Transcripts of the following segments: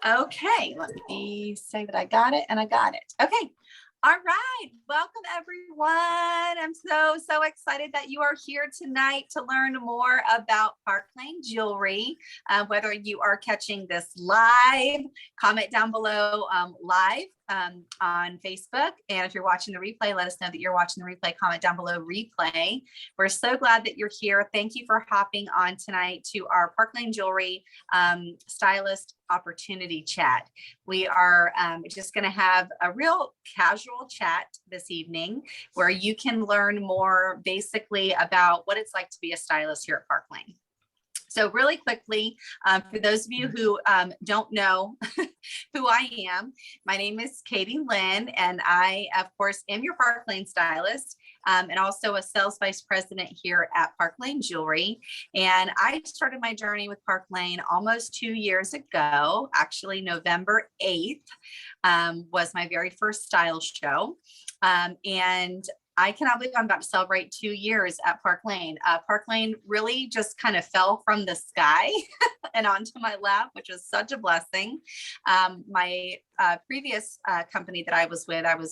Okay, let me say that I got it and I got it. Okay. All right. Welcome, everyone. I'm so excited that you are here tonight to learn more about Park Lane Jewelry. Whether you are catching this live, comment down below live on Facebook. And if you're watching the replay, let us know that you're watching the replay. Comment down below replay. We're so glad that you're here. Thank you for hopping on tonight to our Park Lane Jewelry stylist opportunity chat. We are just going to have a real casual chat this evening where you can learn more basically about what it's like to be a stylist here at Park Lane. So really quickly, for those of you who don't know who I am, my name is Lynn, and I, of course, am your Park Lane stylist and also a sales vice president here at Park Lane Jewelry. And I started my journey with Park Lane almost 2 years ago. Actually, November 8th was my very first style show. And I cannot believe I'm about to celebrate 2 years at Park Lane. Park Lane really just kind of fell from the sky and onto my lap, which was such a blessing. My previous company that I was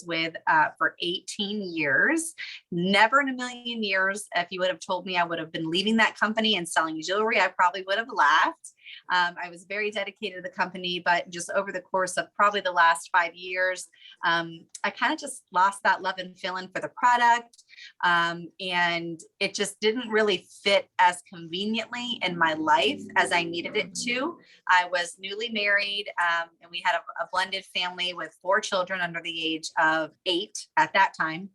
with for 18 years. Never in a million years, if you would have told me I would have been leaving that company and selling jewelry, I probably would have laughed. I was very dedicated to the company, but just over the course of probably the last 5 years, I kind of just lost that love and feeling for the product. And it just didn't really fit as conveniently in my life as I needed it to. I was newly married, and we had a blended family with 4 children under the age of 8 at that time.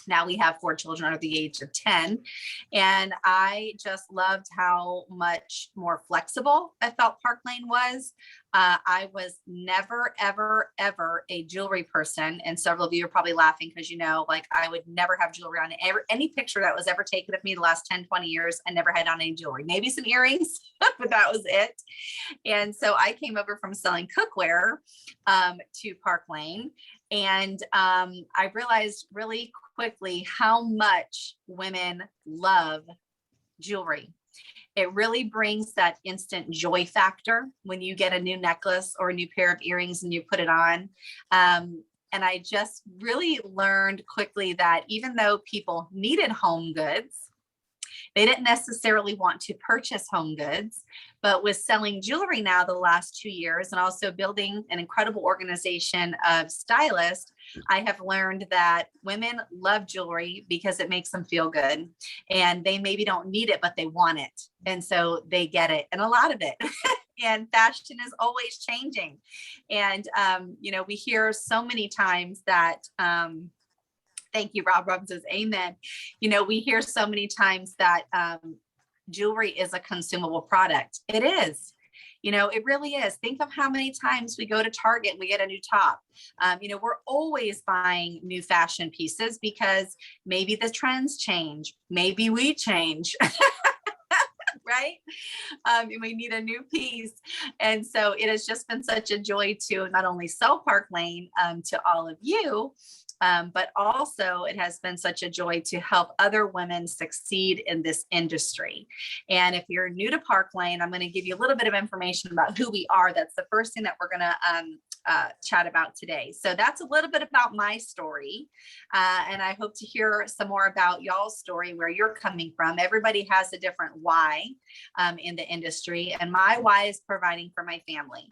Now we have 4 children under the age of 10. And I just loved how much more flexible I felt Park Lane was. I was never, ever, ever a jewelry person. And several of you are probably laughing because, you know, like I would never have jewelry on any picture that was ever taken of me the last 10, 20 years. I never had on any jewelry, maybe some earrings, but that was it. And so I came over from selling cookware to Park Lane. And I realized really quickly how much women love jewelry. It really brings that instant joy factor when you get a new necklace or a new pair of earrings and you put it on. And I just really learned quickly that even though people needed home goods, they didn't necessarily want to purchase home goods, but with selling jewelry now the last 2 years and also building an incredible organization of stylists, I have learned that women love jewelry because it makes them feel good, and they maybe don't need it, but they want it. And so they get it, and a lot of it. And fashion is always changing. And, you know, we hear so many times that, thank you, Rob says, amen. You know, we hear so many times that jewelry is a consumable product. It is. You know, it really is. Think of how many times we go to Target and we get a new top. You know, we're always buying new fashion pieces because maybe the trends change. Maybe we change. Right? We need a new piece. And so it has just been such a joy to not only sell Park Lane to all of you, but also it has been such a joy to help other women succeed in this industry. And if you're new to Park Lane, I'm going to give you a little bit of information about who we are. That's the first thing that we're going to chat about today. So that's a little bit about my story. And I hope to hear some more about y'all's story, where you're coming from. Everybody has a different why in the industry. And my why is providing for my family.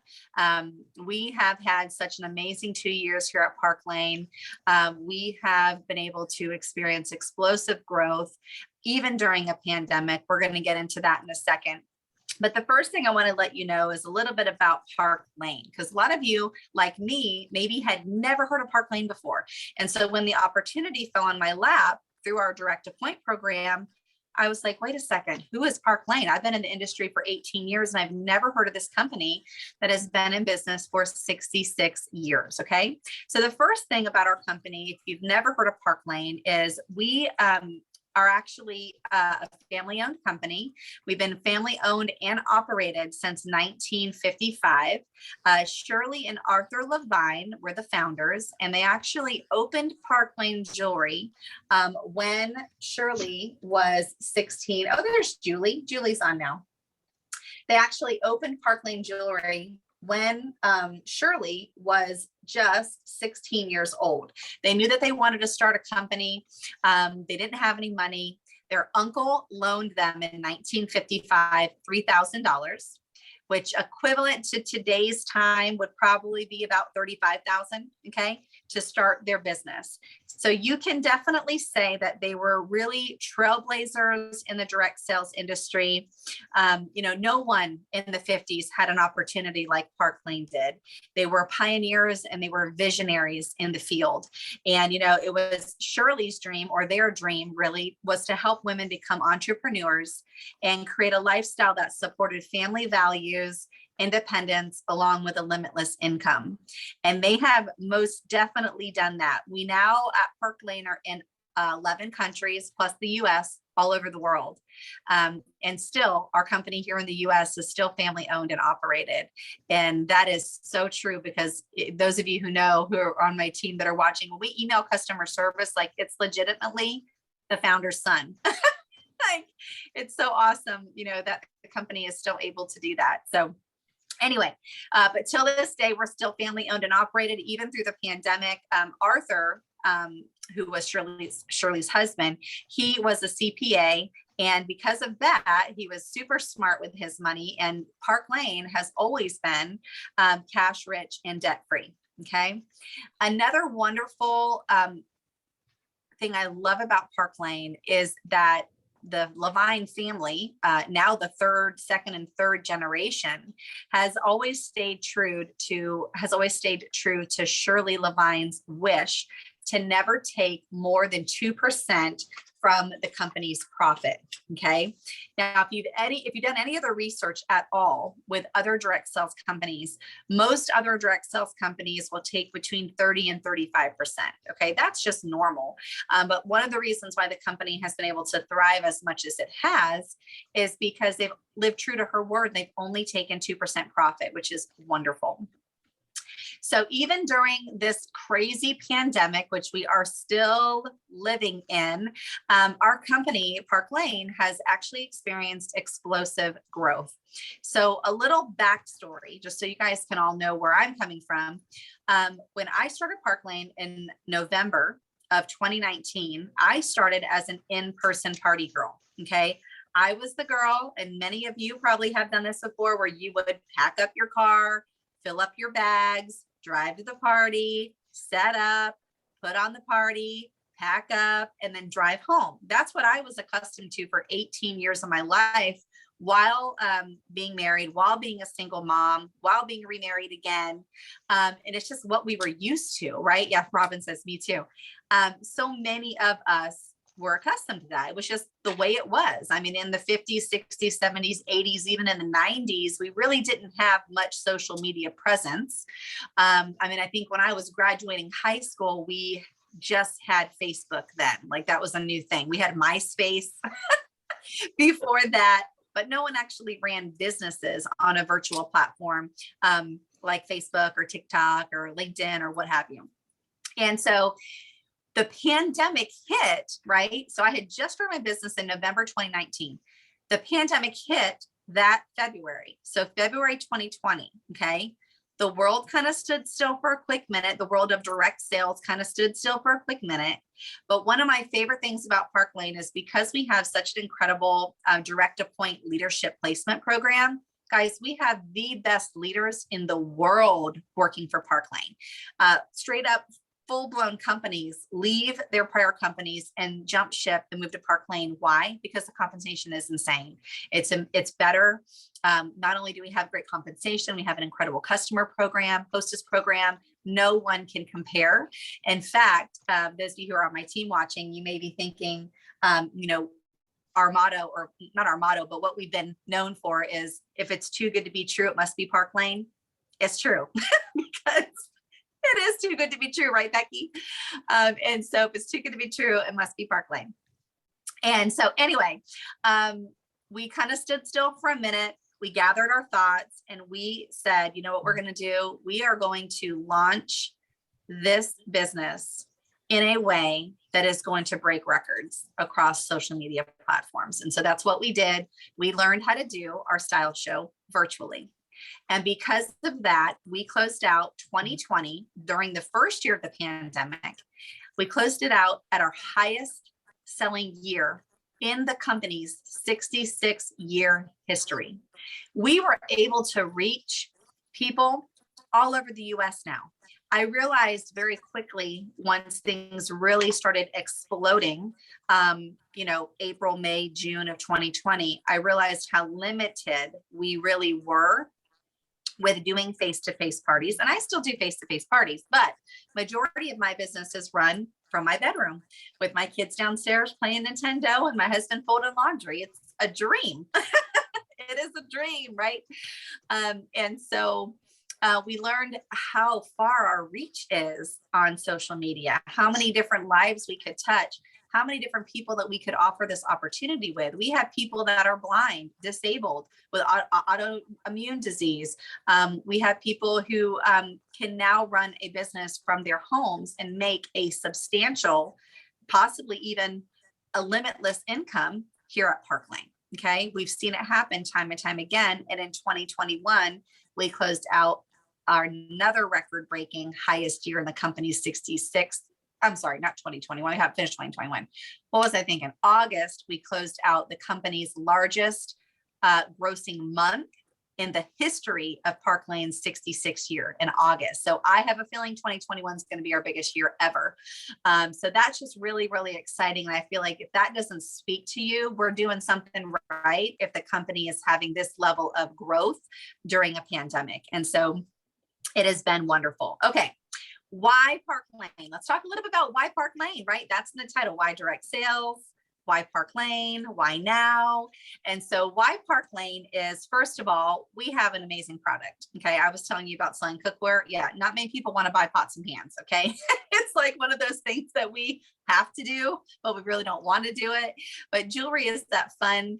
We have had such an amazing 2 years here at Park Lane. We have been able to experience explosive growth, even during a pandemic. We're going to get into that in a second. But the first thing I want to let you know is a little bit about Park Lane, because a lot of you, like me, maybe had never heard of Park Lane before. And so when the opportunity fell on my lap through our direct appoint program, I was like, wait a second, who is Park Lane? I've been in the industry for 18 years and I've never heard of this company that has been in business for 66 years. Okay. So the first thing about our company, if you've never heard of Park Lane, is we are actually a family-owned company. We've been family-owned and operated since 1955. Shirley and Arthur Levine were the founders, and they actually opened Park Lane Jewelry when Shirley was 16. Oh, there's Julie. Julie's on now. They actually opened Park Lane Jewelry when Shirley was just 16 years old. They knew that they wanted to start a company. They didn't have any money. Their uncle loaned them in 1955 $3,000, which equivalent to today's time would probably be about 35,000, okay, to start their business. So you can definitely say that they were really trailblazers in the direct sales industry. No one in the 50s had an opportunity like Park Lane did. They were pioneers and they were visionaries in the field. And, it was Shirley's dream, or their dream really, was to help women become entrepreneurs and create a lifestyle that supported family values, independence, along with a limitless income. And they have most definitely done that. We now at Park Lane are in 11 countries plus the US, all over the world. And still our company here in the US is still family owned and operated. And that is so true, because those of you who are on my team that are watching, when we email customer service, like, it's legitimately the founder's son. Like, it's so awesome, that the company is still able to do that. So anyway, but till this day, we're still family owned and operated, even through the pandemic. Arthur, who was Shirley's husband, he was a CPA. And because of that, he was super smart with his money. And Park Lane has always been cash rich and debt free. Okay. Another wonderful thing I love about Park Lane is that the Levine family, now the second and third generation, has always stayed true to Shirley Levine's wish to never take more than 2% from the company's profit. Okay. Now, if you've done any other research at all with other direct sales companies, most other direct sales companies will take between 30 and 35%. Okay. That's just normal. But one of the reasons why the company has been able to thrive as much as it has is because they've lived true to her word. They've only taken 2% profit, which is wonderful. So even during this crazy pandemic, which we are still living in, our company, Park Lane, has actually experienced explosive growth. So a little backstory, just so you guys can all know where I'm coming from. When I started Park Lane in November of 2019, I started as an in-person party girl. Okay. I was the girl, and many of you probably have done this before, where you would pack up your car, fill up your bags, drive to the party, set up, put on the party, pack up, and then drive home. That's what I was accustomed to for 18 years of my life, while being married, while being a single mom, while being remarried again. And it's just what we were used to, right? Yeah, Robin says, me too. So many of us were accustomed to that. It was just the way it was. I mean, in the 50s, 60s, 70s, 80s, even in the 90s, we really didn't have much social media presence. I think when I was graduating high school, we just had Facebook then. Like, that was a new thing. We had MySpace before that, but no one actually ran businesses on a virtual platform like Facebook or TikTok or LinkedIn or what have you. And so the pandemic hit, right? So I had just started my business in November 2019. The pandemic hit that February. So February 2020, okay? The world kind of stood still for a quick minute. The world of direct sales kind of stood still for a quick minute. But one of my favorite things about Park Lane is because we have such an incredible direct appoint leadership placement program. Guys, we have the best leaders in the world working for Park Lane. Straight up, full-blown companies leave their prior companies and jump ship and move to Park Lane. Why? Because the compensation is insane. It's better. Not only do we have great compensation, we have an incredible customer program, hostess program. No one can compare. In fact, those of you who are on my team watching, you may be thinking, our motto, or not our motto, but what we've been known for is, if it's too good to be true, it must be Park Lane. It's true. Because it is too good to be true, right, Becky? And so if it's too good to be true, it must be Park Lane. And so anyway, we kind of stood still for a minute. We gathered our thoughts and we said, you know what we're going to do? We are going to launch this business in a way that is going to break records across social media platforms. And so that's what we did. We learned how to do our style show virtually. And because of that, we closed out 2020 during the first year of the pandemic. We closed it out at our highest selling year in the company's 66-year history. We were able to reach people all over the US now. I realized very quickly once things really started exploding, April, May, June of 2020, I realized how limited we really were with doing face-to-face parties. And I still do face-to-face parties, but majority of my business is run from my bedroom with my kids downstairs playing Nintendo and my husband folding laundry. It's a dream. It is a dream, right? And so we learned how far our reach is on social media, how many different lives we could touch, how many different people that we could offer this opportunity with. We have people that are blind, disabled, with autoimmune disease. We have people who can now run a business from their homes and make a substantial, possibly even a limitless income here at Park Lane. Okay, we've seen it happen time and time again. And in 2021, we closed out another record-breaking highest year in the company's 66. I'm sorry, not 2021. We haven't finished 2021. What was I thinking? August, we closed out the company's largest grossing month in the history of Park Lane's 66 year in August. So I have a feeling 2021 is going to be our biggest year ever. So that's just really, really exciting. And I feel like if that doesn't speak to you, we're doing something right if the company is having this level of growth during a pandemic. And so it has been wonderful. Okay. Why Park Lane? Let's talk a little bit about why Park Lane, right? That's in the title. Why direct sales? Why Park Lane? Why now? And so why Park Lane is, first of all, we have an amazing product. Okay. I was telling you about selling cookware. Yeah. Not many people want to buy pots and pans. Okay. It's like one of those things that we have to do, but we really don't want to do it. But jewelry is that fun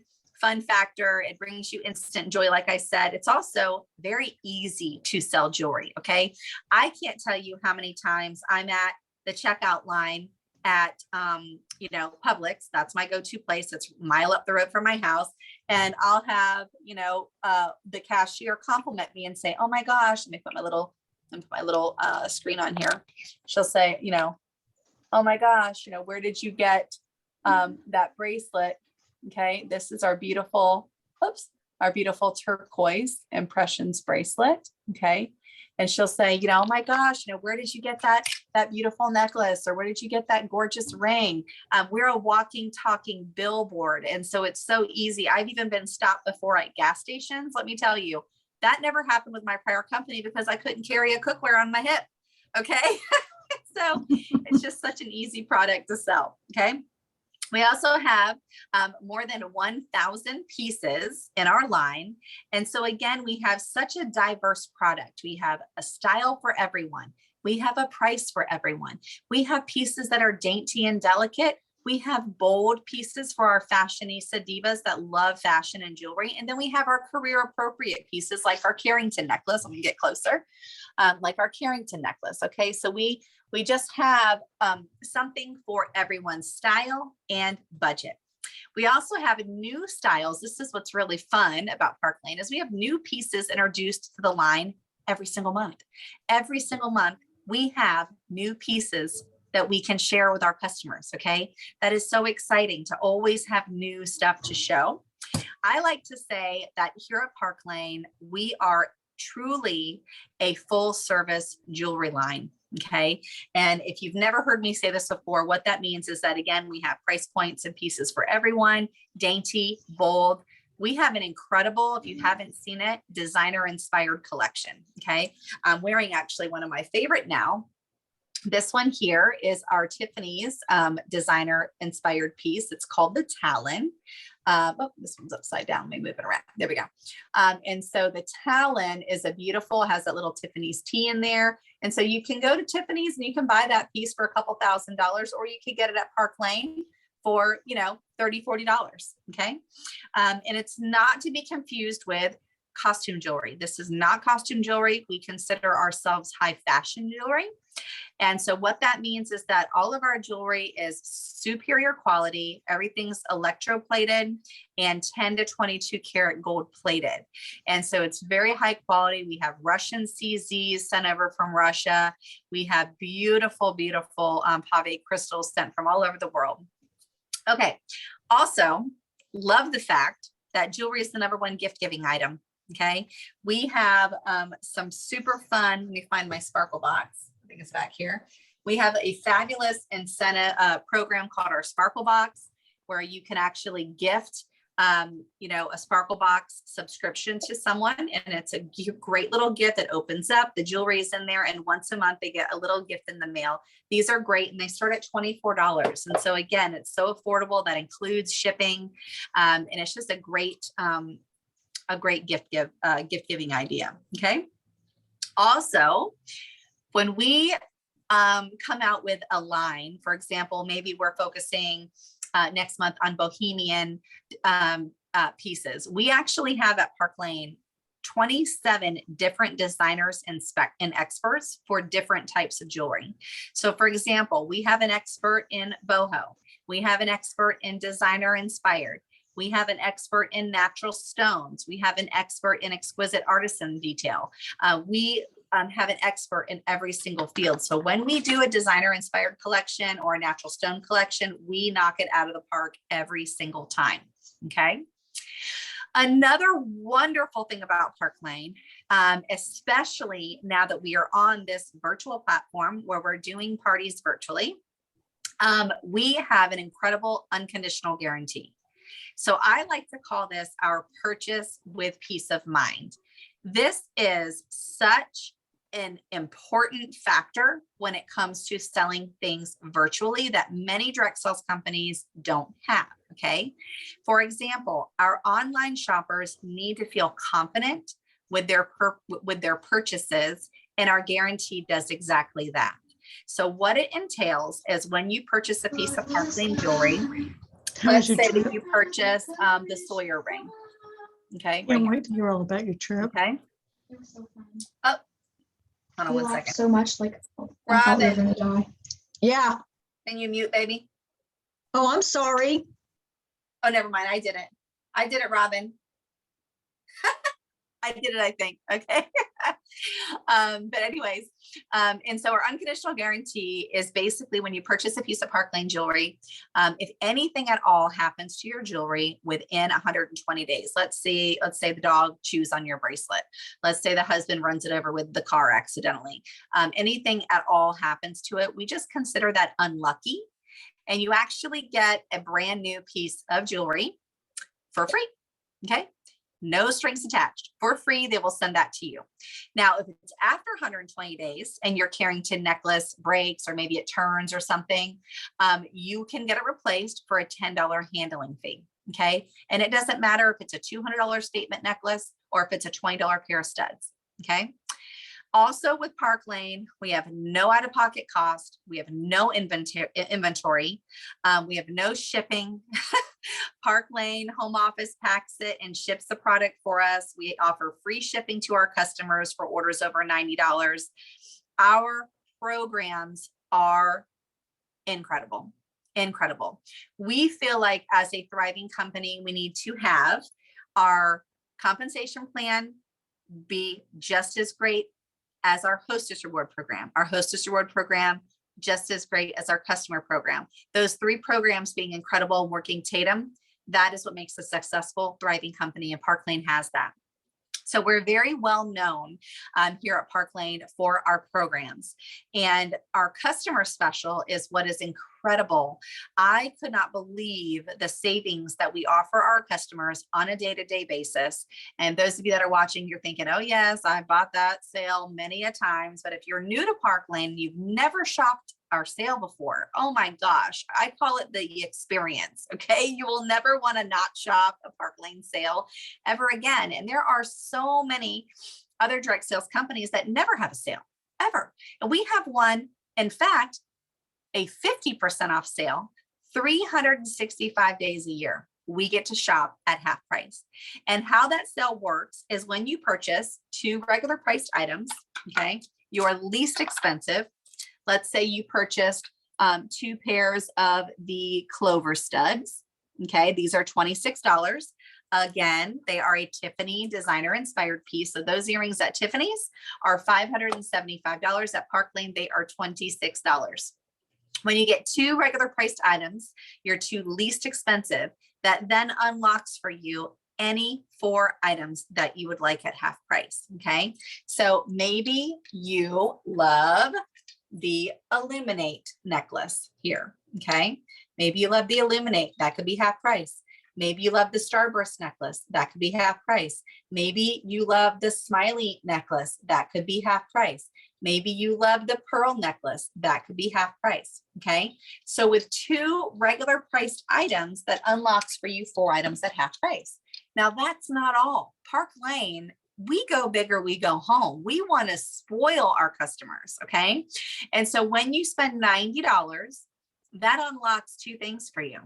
factor. It brings you instant joy. Like I said, it's also very easy to sell jewelry. Okay. I can't tell you how many times I'm at the checkout line at, Publix. That's my go-to place. It's a mile up the road from my house. And I'll have, the cashier compliment me and say, oh my gosh, let me put my little screen on here. She'll say, oh my gosh, where did you get that bracelet? Okay, this is our beautiful turquoise impressions bracelet. Okay. And she'll say, oh my gosh, where did you get that beautiful necklace? Or where did you get that gorgeous ring? We're a walking, talking billboard. And so it's so easy. I've even been stopped before at gas stations. Let me tell you, that never happened with my prior company because I couldn't carry a cookware on my hip. Okay. So it's just such an easy product to sell. Okay. We also have more than 1,000 pieces in our line. And so again, we have such a diverse product. We have a style for everyone. We have a price for everyone. We have pieces that are dainty and delicate. We have bold pieces for our fashionista divas that love fashion and jewelry. And then we have our career appropriate pieces like our Carrington necklace. Let me get closer. Like our Carrington necklace. Okay. So we just have something for everyone's style and budget. We also have new styles. This is what's really fun about Park Lane is we have new pieces introduced to the line every single month. Every single month, we have new pieces that we can share with our customers. Okay. That is so exciting to always have new stuff to show. I like to say that here at Park Lane, we are truly a full service jewelry line. Okay. And if you've never heard me say this before, what that means is that, again, we have price points and pieces for everyone, dainty, bold. We have an incredible, if you haven't seen it, designer inspired collection. Okay. I'm wearing actually one of my favorite now. This one here is our Tiffany's designer inspired piece. It's called the Talon. This one's upside down. Let me move it around. There we go. And so the Talon is has that little Tiffany's T in there. And so you can go to Tiffany's and you can buy that piece for a couple $1,000s, or you could get it at Park Lane for, $30, $40. Okay. And it's not to be confused with costume jewelry. This is not costume jewelry. We consider ourselves high fashion jewelry. And so what that means is that all of our jewelry is superior quality. Everything's electroplated and 10 to 22 karat gold plated. And so it's very high quality. We have Russian CZs sent over from Russia. We have beautiful, beautiful pave crystals sent from all over the world. Okay. Also, love the fact that jewelry is the #1 gift giving item. Okay. We have some super fun. Let me find my sparkle box. I think it's back here. We have a fabulous incentive program called our Sparkle Box, where you can actually gift, a Sparkle Box subscription to someone. And it's a great little gift that opens up. The jewelry is in there. And once a month, they get a little gift in the mail. These are great. And they start at $24. And so again, it's so affordable. That includes shipping. And it's just a great gift giving idea. Okay. Also, when we come out with a line, for example, maybe we're focusing next month on bohemian pieces. We actually have at Park Lane 27 different designers and experts for different types of jewelry. So for example, we have an expert in boho. We have an expert in designer inspired. We have an expert in natural stones. We have an expert in exquisite artisan detail. We have an expert in every single field. So when we do a designer inspired collection or a natural stone collection, we knock it out of the park every single time. Okay. Another wonderful thing about Park Lane, especially now that we are on this virtual platform where we're doing parties virtually, we have an incredible unconditional guarantee. So I like to call this our purchase with peace of mind. This is such an important factor when it comes to selling things virtually that many direct sales companies don't have. Okay. For example, our online shoppers need to feel confident with their purchases, and our guarantee does exactly that. So what it entails is when you purchase a piece of Park Lane jewelry, let's say that you purchase the Sawyer ring. Okay. Can't wait to hear all about your trip. Okay. It was so fun. Oh, hold on We one laughed second. so much, like I thought we were Robin, gonna die. Yeah. can you mute, baby? Oh, I'm sorry. Oh, never mind. I did it, Robin. I did it, I think. Okay. But anyways, and so our unconditional guarantee is basically when you purchase a piece of Park Lane jewelry, if anything at all happens to your jewelry within 120 days, let's say the dog chews on your bracelet. Let's say the husband runs it over with the car accidentally. Anything at all happens to it, we just consider that unlucky. And you actually get a brand new piece of jewelry for free. Okay. No strings attached, for free. They will send that to you. Now, if it's after 120 days and your Carrington necklace breaks, or maybe it turns or something, you can get it replaced for a $10 handling fee. Okay. And it doesn't matter if it's a $200 statement necklace or if it's a $20 pair of studs. Okay. Also with Park Lane, we have no out-of-pocket cost. We have no inventory. We have no shipping. Park Lane home office packs it and ships the product for us. We offer free shipping to our customers for orders over $90. Our programs are incredible, incredible. We feel like as a thriving company, we need to have our compensation plan be just as great as our hostess reward program. Our hostess reward program, just as great as our customer program. Those three programs being incredible, working tandem, that is what makes a successful, thriving company, and Park Lane has that. So we're very well known here at Park Lane for our programs, and our customer special is what is incredible. I could not believe the savings that we offer our customers on a day-to-day basis. And those of you that are watching, you're thinking, oh yes, I bought that sale many a times. But if you're new to Park Lane, you've never shopped our sale before, oh my gosh, I call it the experience. Okay. You will never want to not shop a Park Lane sale ever again. And there are so many other direct sales companies that never have a sale ever. And we have one, in fact, a 50% off sale, 365 days a year. we get to shop at half price. And how that sale works is when you purchase 2 regular priced items, okay, your least expensive. Let's say you purchased 2 pairs of the Clover studs. Okay, these are $26. Again, they are a Tiffany designer inspired piece. So those earrings at Tiffany's are $575. At Park Lane, they are $26. When you get 2 regular priced items, your 2 least expensive, that then unlocks for you any 4 items that you would like at half price. Okay, so maybe you love the Illuminate necklace here. Okay, maybe you love the Illuminate, that could be half price. Maybe you love the Starburst necklace, that could be half price. Maybe you love the Smiley necklace, that could be half price. Maybe you love the pearl necklace, that could be half price. Okay, so with 2 regular priced items, that unlocks for you 4 items at half price. Now that's not all. Park Lane, we go bigger, we go home. We want to spoil our customers. Okay, and so when you spend $90, that unlocks 2 things for you.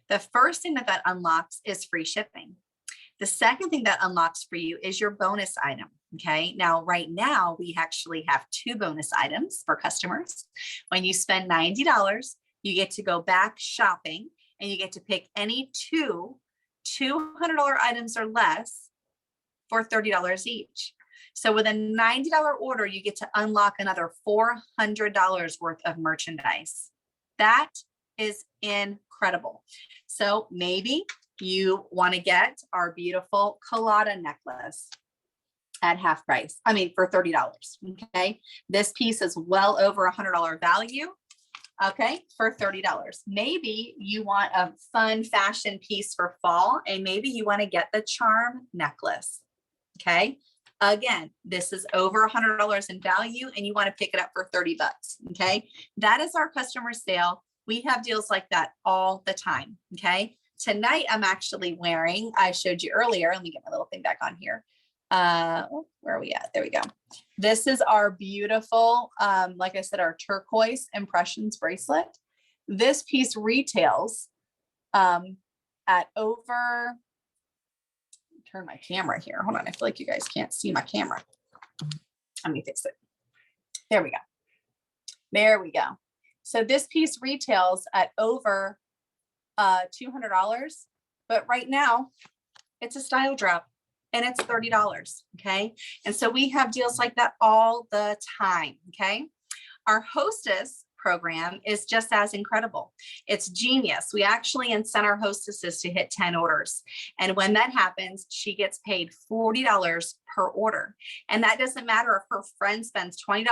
The first thing that unlocks is free shipping. The second thing that unlocks for you is your bonus item. Okay, now right now we actually have 2 bonus items for customers. When you spend $90, you get to go back shopping and you get to pick any 2 $200 items or less for $30 each. So with a $90 order, you get to unlock another $400 worth of merchandise. That is incredible. So maybe you want to get our beautiful colada necklace at half price. I mean, for $30. Okay. This piece is well over $100 value. Okay. For $30. Maybe you want a fun fashion piece for fall, and maybe you want to get the charm necklace. Okay. Again, this is over $100 in value and you want to pick it up for 30 bucks. Okay. That is our customer sale. We have deals like that all the time. Okay. Tonight, I'm actually wearing, I showed you earlier, let me get my little thing back on here. Where are we at? There we go. This is our beautiful, like I said, our turquoise impressions bracelet. This piece retails at over, turn my camera here. Hold on. I feel like you guys can't see my camera. Let me fix it. There we go. There we go. So this piece retails at over $200, but right now it's a style drop and it's $30. Okay. And so we have deals like that all the time. Okay. Our hostess program is just as incredible. It's genius. We actually incent our hostesses to hit 10 orders. And when that happens, she gets paid $40 per order. And that doesn't matter if her friend spends $20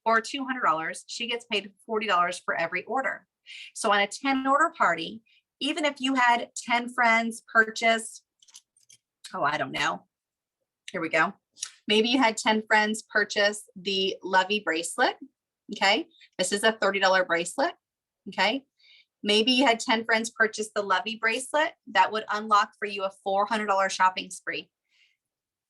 or $200, she gets paid $40 for every order. So on a 10 order party, even if you had 10 friends purchase, oh, I don't know. Here we go. Maybe you had 10 friends purchase the Lovey bracelet. Okay. This is a $30 bracelet. Okay. Maybe you had 10 friends purchase the Lovey bracelet. That would unlock for you a $400 shopping spree,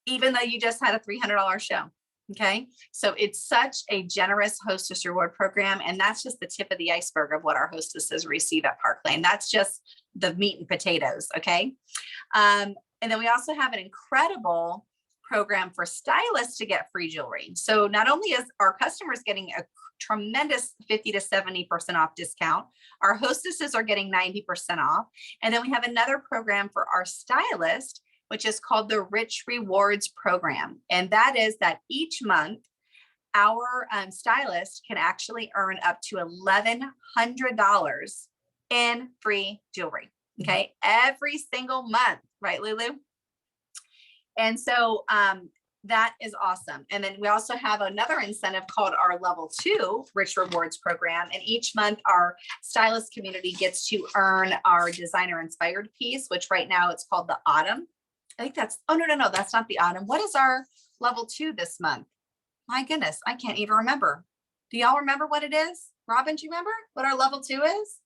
even though you just had a $300 show. Okay. So it's such a generous hostess reward program. And that's just the tip of the iceberg of what our hostesses receive at Park Lane. That's just the meat and potatoes. Okay. And then we also have an incredible program for stylists to get free jewelry. So not only is our customers getting a tremendous 50 to 70% off discount, our hostesses are getting 90% off. And then we have another program for our stylists, which is called the Rich Rewards Program. And that is that each month, our stylist can actually earn up to $1,100 in free jewelry. Okay. Every single month, right, Lulu? And so that is awesome. And then we also have another incentive called our Level 2 Rich Rewards Program. And each month our stylist community gets to earn our designer inspired piece, which right now it's called the Autumn. I think that's, oh, no, that's not the Autumn. What is our Level 2 this month? My goodness, I can't even remember. Do y'all remember what it is? Robin, do you remember what our Level 2 is?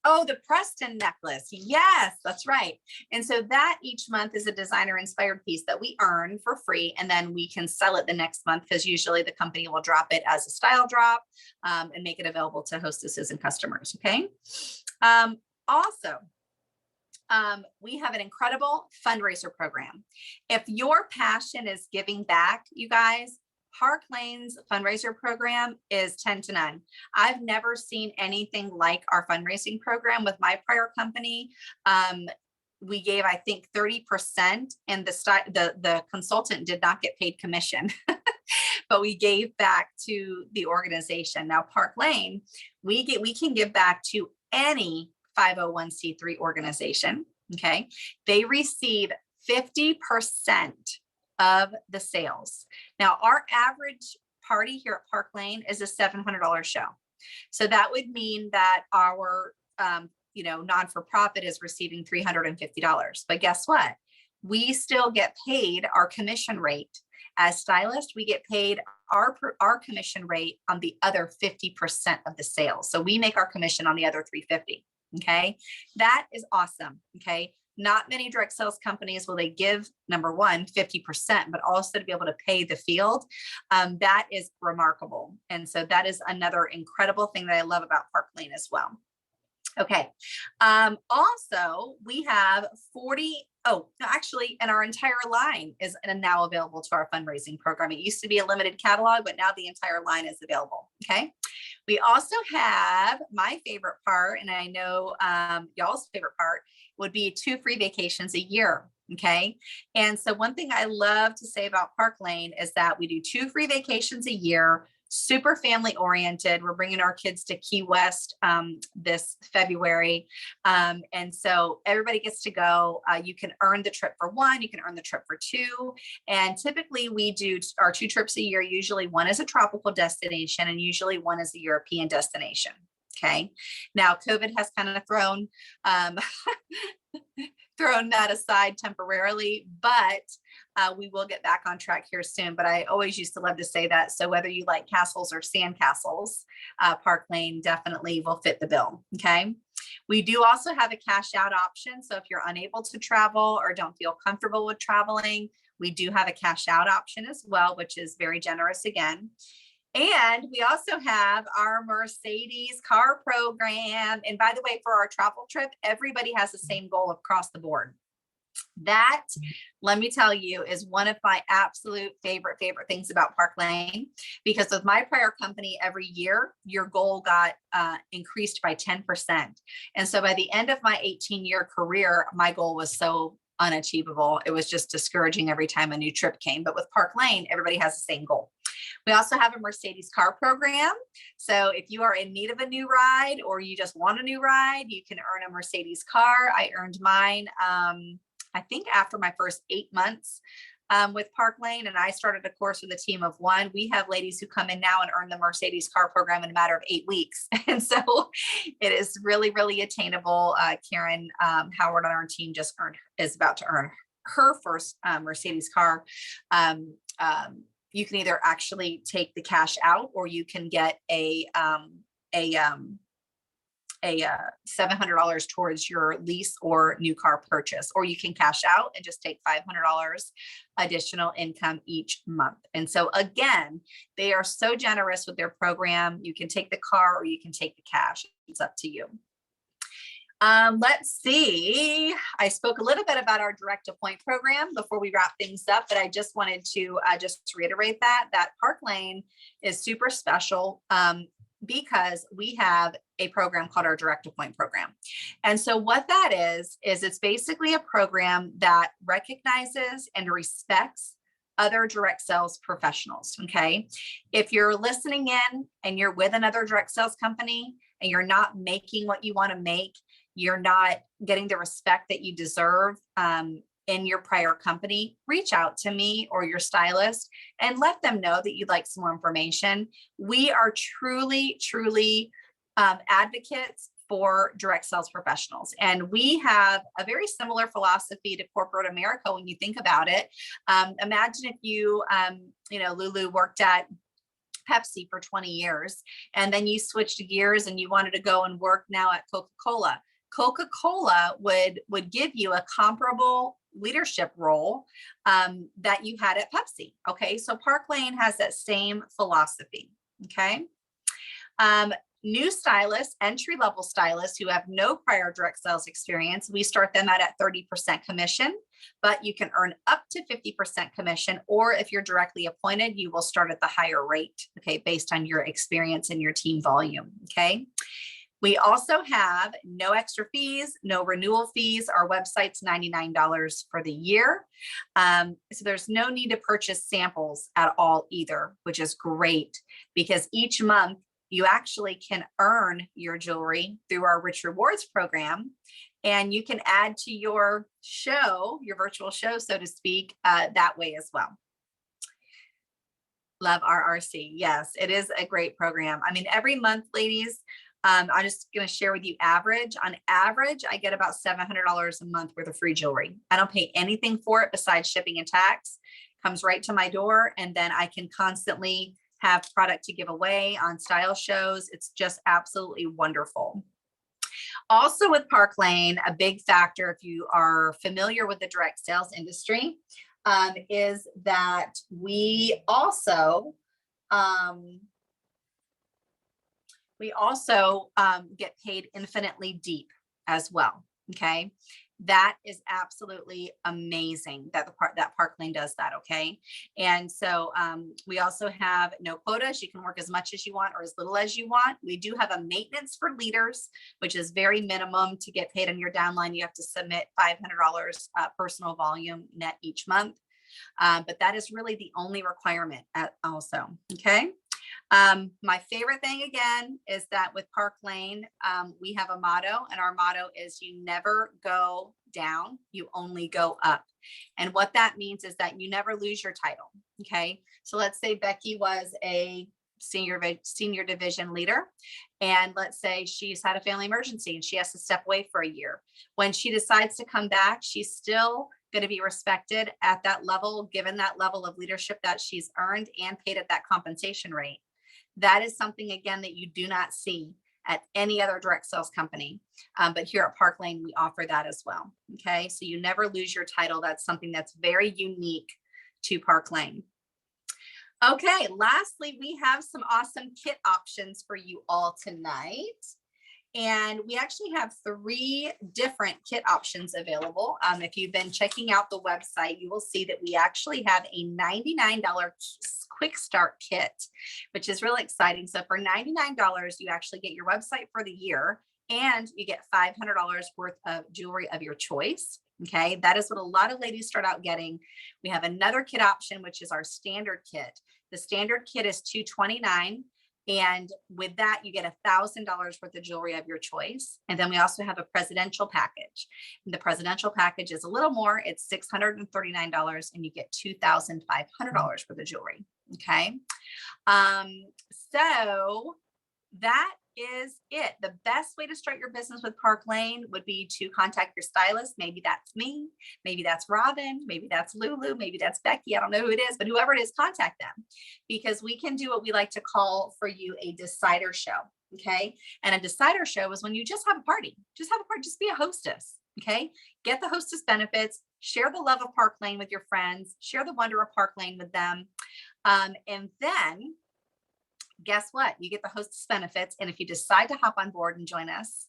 Oh, the Preston necklace. Yes, that's right. And so that each month is a designer inspired piece that we earn for free. And then we can sell it the next month because usually the company will drop it as a style drop and make it available to hostesses and customers. Okay. Also, we have an incredible fundraiser program. If your passion is giving back, you guys, Park Lane's fundraiser program is 10 to 9. I've never seen anything like our fundraising program with my prior company. We gave, I think, 30%, and the consultant did not get paid commission, but we gave back to the organization. Now, Park Lane, we can give back to any 501c3 organization. Okay, they receive 50% of the sales. Now, our average party here at Park Lane is a $700 show. So that would mean that our non-for-profit is receiving $350. But guess what? We still get paid our commission rate. As stylists, we get paid our commission rate on the other 50% of the sales. So we make our commission on the other 350. Okay, that is awesome. Okay, not many direct sales companies will they give, number one, 50%, but also to be able to pay the field. That is remarkable. And so that is another incredible thing that I love about Park Lane as well. Okay. Also, we have 40. Oh, no, actually, and our entire line is now available to our fundraising program. It used to be a limited catalog, but now the entire line is available. Okay. We also have my favorite part, and I know y'all's favorite part would be 2 free vacations a year. Okay. And so one thing I love to say about Park Lane is that we do 2 free vacations a year, super family oriented. We're bringing our kids to Key West this February. And so everybody gets to go. You can earn the trip for 1, you can earn the trip for 2. And typically we do our 2 trips a year. Usually one is a tropical destination and usually one is a European destination. Okay. Now COVID has kind of thrown that aside temporarily, but we will get back on track here soon. But I always used to love to say that. So whether you like castles or sand castles, Park Lane definitely will fit the bill. Okay. We do also have a cash out option. So if you're unable to travel or don't feel comfortable with traveling, we do have a cash out option as well, which is very generous again. And we also have our Mercedes car program. And by the way, for our travel trip, everybody has the same goal across the board. That, let me tell you, is one of my absolute favorite things about Park Lane, because with my prior company, every year, your goal got increased by 10%. And so by the end of my 18-year career, my goal was so unachievable. It was just discouraging every time a new trip came. But with Park Lane, everybody has the same goal. We also have a Mercedes car program. So if you are in need of a new ride or you just want a new ride, you can earn a Mercedes car. I earned mine, I think after my first 8 months with Park Lane, and I started a course with a team of 1. We have ladies who come in now and earn the Mercedes car program in a matter of 8 weeks. And so it is really, really attainable. Karen Howard on our team is about to earn her first Mercedes car. You can either actually take the cash out, or you can get a $700 towards your lease or new car purchase, or you can cash out and just take $500 additional income each month. And so again, they are so generous with their program. You can take the car or you can take the cash. It's up to you. Let's see. I spoke a little bit about our direct appoint program before we wrap things up, but I just wanted to just reiterate that Park Lane is super special because we have a program called our direct appoint program. And so what that is it's basically a program that recognizes and respects other direct sales professionals. Okay. If you're listening in and you're with another direct sales company and you're not making what you want to make, you're not getting the respect that you deserve in your prior company, reach out to me or your stylist and let them know that you'd like some more information. We are truly, truly advocates for direct sales professionals. And we have a very similar philosophy to corporate America when you think about it. Imagine if you, Lulu worked at Pepsi for 20 years, and then you switched gears and you wanted to go and work now at Coca-Cola. Coca-Cola would give you a comparable leadership role that you had at Pepsi. Okay, so Park Lane has that same philosophy. Okay. New stylists, entry-level stylists who have no prior direct sales experience, we start them at 30% commission, but you can earn up to 50% commission, or if you're directly appointed, you will start at the higher rate, okay, based on your experience and your team volume, okay? We also have no extra fees, no renewal fees. Our website's $99 for the year. So there's no need to purchase samples at all either, which is great because each month you actually can earn your jewelry through our Rich Rewards program. And you can add to your show, your virtual show, so to speak, that way as well. Love RRC. Yes, it is a great program. I mean, every month, ladies, I'm just going to share with you average. On average, I get about $700 a month worth of free jewelry. I don't pay anything for it besides shipping and tax. Comes right to my door, and then I can constantly have product to give away on style shows. It's just absolutely wonderful. Also with Park Lane, a big factor, if you are familiar with the direct sales industry, is that we also get paid infinitely deep as well. Okay. That is absolutely amazing that Park Lane does that. Okay. And so we also have no quotas. You can work as much as you want or as little as you want. We do have a maintenance for leaders, which is very minimum to get paid on your downline. You have to submit $500 personal volume net each month. But that is really the only requirement also. Okay. My favorite thing again is that with Park Lane, we have a motto, and our motto is you never go down, you only go up. And what that means is that you never lose your title. Okay. So let's say Becky was a senior division leader, and let's say she's had a family emergency and she has to step away for a year. When she decides to come back, she's still going to be respected at that level, given that level of leadership that she's earned and paid at that compensation rate. That is something, again, that you do not see at any other direct sales company. But here at Park Lane, we offer that as well. Okay. So you never lose your title. That's something that's very unique to Park Lane. Okay. Lastly, we have some awesome kit options for you all tonight. And we actually have 3 different kit options available. If you've been checking out the website, you will see that we actually have a $99 quick start kit, which is really exciting. So for $99, you actually get your website for the year, and you get $500 worth of jewelry of your choice. Okay, that is what a lot of ladies start out getting. We have another kit option, which is our standard kit. The standard kit is $229. And with that, you get $1,000 worth of jewelry of your choice. And then we also have a presidential package. And the presidential package is a little more. It's $639, and you get $2,500 worth of jewelry. Okay. So that is it. The best way to start your business with Park Lane would be to contact your stylist. Maybe that's me. Maybe that's Robin. Maybe that's Lulu. Maybe that's Becky. I don't know who it is, but whoever it is, contact them, because we can do what we like to call for you a decider show. Okay. And a decider show is when you just have a party, just be a hostess. Okay. Get the hostess benefits, share the love of Park Lane with your friends, share the wonder of Park Lane with them. And then guess what? You get the hostess benefits. And if you decide to hop on board and join us,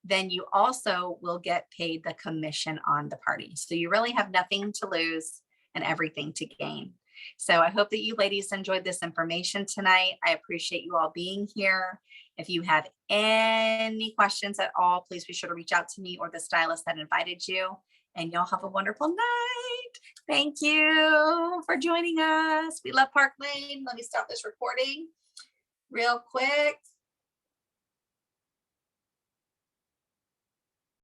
then you also will get paid the commission on the party. So you really have nothing to lose and everything to gain. So I hope that you ladies enjoyed this information tonight. I appreciate you all being here. If you have any questions at all, please be sure to reach out to me or the stylist that invited you. And y'all have a wonderful night. Thank you for joining us. We love Park Lane. Let me stop this recording real quick.